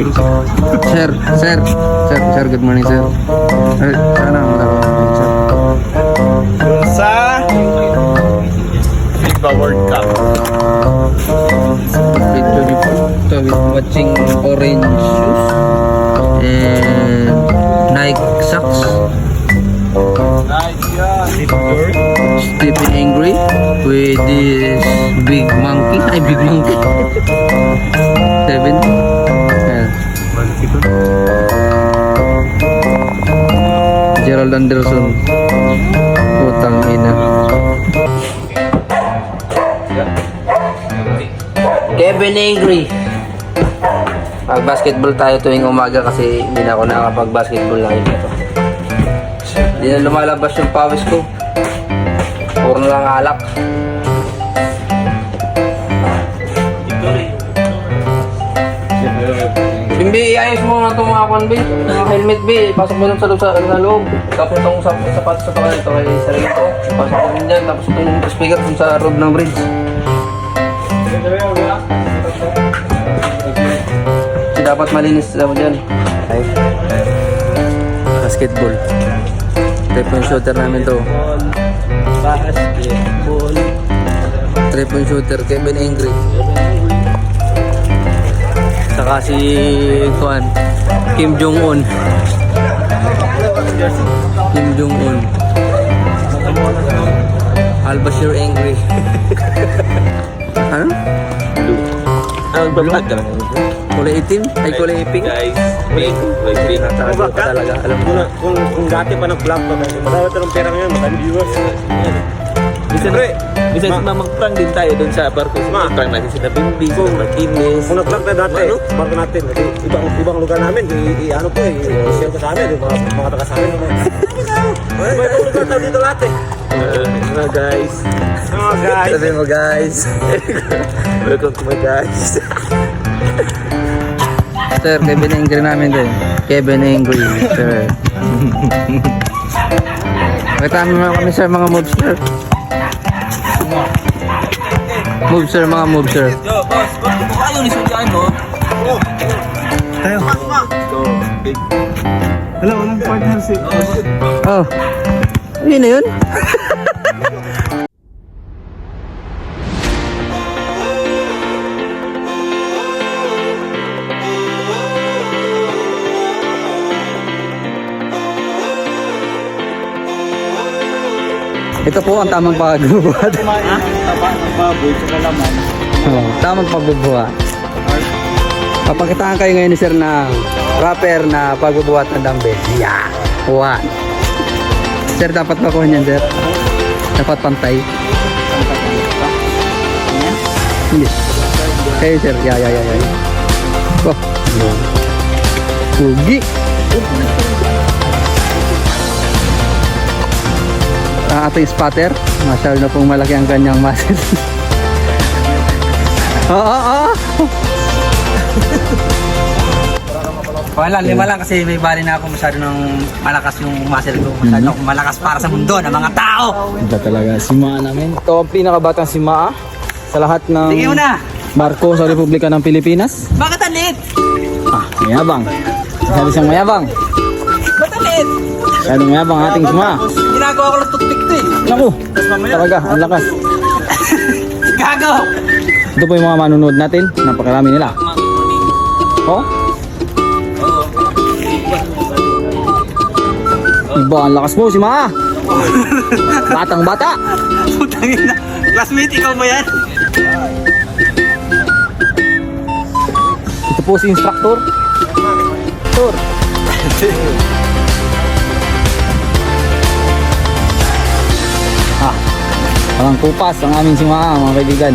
Sir, good morning, sir. Sana malaman, sir. Sa FIBA World Cup. Video so we're watching orange shoes and Nike socks. Sleeping angry with this big monkey. Big monkey. 7. Yeah. Gerald Anderson. Putang ina. Kevin Angry. Pag-basketball tayo tuwing umaga kasi hindi na ako nakakapag-basketball lang dito. Hindi na lumalabas yung pawis ko. Puro na lang alak. Bimbi, iayos mo nga itong mga kwan, mga helmet, B. Pasok mo lang sa loob. Tapos itong sapatos sa tawa nito kay sarili ko. Pasok mo rin dyan. Tapos itong speaker sa road ng bridge. Kasi dapat malinis daw dyan. Okay. Basketball. Three-point shooter namin to. Basketball. Three-point shooter, Kevin Angry. Saka si Kuan, Kim Jong-un. Kim Jong-un. Al-Bashir Angry. Ano? Blue. Ang vlog ka. Kulay itim? Ay kulay pink? Guys, pink. Pink. Nakakatawa ka talaga. Alam mo na. Kung dati pa nag-vlog pa tayo, madawat ng pera ngayon, madami viewers. Bisa mag-prank din tayo doon sa barko. Mag-prank natin sila Bimbi, sila Martinez. Kung nag-vlog na dati, barko natin, ibang lugar namin, i-ano po i-share ko sa amin, mga taga sa amin. May ibang lugar tayo dito lahat eh. Mga guys. Mga guys. Sabi mo guys. Welcome to my guys. Sir, Kevin Angry namin din. Kevin Angry, sir. Pakitama mo kami sir, mga moves sir. Move sir, mga move sir. Yo, boss, kung ayaw ni Sudian mo. Tayo. Big. Hello, anong partner si? Oh. Yun na yun. Ito po ang tamang pagbubuhat. Baboy sa kalaman. Oh, tamang pagbubuhat. Papakitaan kayo ngayon ni sir ng rapper na pagbubuhat ng dumbbell. Yeah! One. Sir, dapat makuha niyan, sir. Dapat pantay. Hindi. Kayo, sir. Yeah. Oh. Pugi. Ang ating spotter. Masyal na pong malaki ang kanyang muscle. Oo. Lima lang kasi may bali na ako masyado ng malakas yung muscle ko. Masyado akong malakas para sa mundo ng mga tao. Ito talaga si Maa namin. Ito ang pinakabatang si Maa sa lahat ng Tingin mo na. barko sa Republika ng Pilipinas. Bakit alit? Mayabang. Sabi siyang mayabang. Ba't alit? Masyadong mayabang ating si Maa. Ginagawa ko lang toothpick to eh. Naku, talaga, ang lakas. Gago! Ito po yung mga manunood natin. Napakarami nila. Oh? Iba, ang lakas mo si Maa. Batang bata. Putangin na. Classmate, ikaw ba yan? Ito po si instructor. Instructor. Parang kupas ang aming si Maa, mga kaibigan.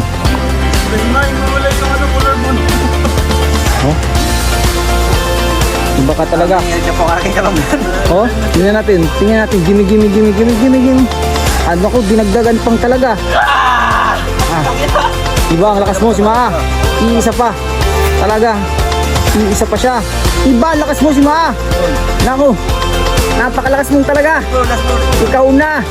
Oh? Iba ka talaga. Tingnan niya po karaking kalamnan. Oh, tingnan natin. Gimme. Ano ko, dinagdagan pang talaga. Iba, ang lakas mo si Maa. Iisa pa. Talaga. Iisa pa siya. Iba, ang lakas mo si Maa. Naku, napakalakas mo talaga. Ikaw na.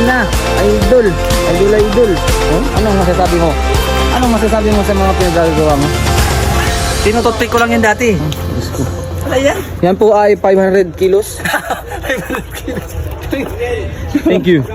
Na. Idol. Oh, anong masasabi mo? Anong masasabi mo sa mga pinagagawa mo? Tinututpik ko lang yan dati. Ano yan? Yan po ay 500 kilos. Ay, malaki. Thank you.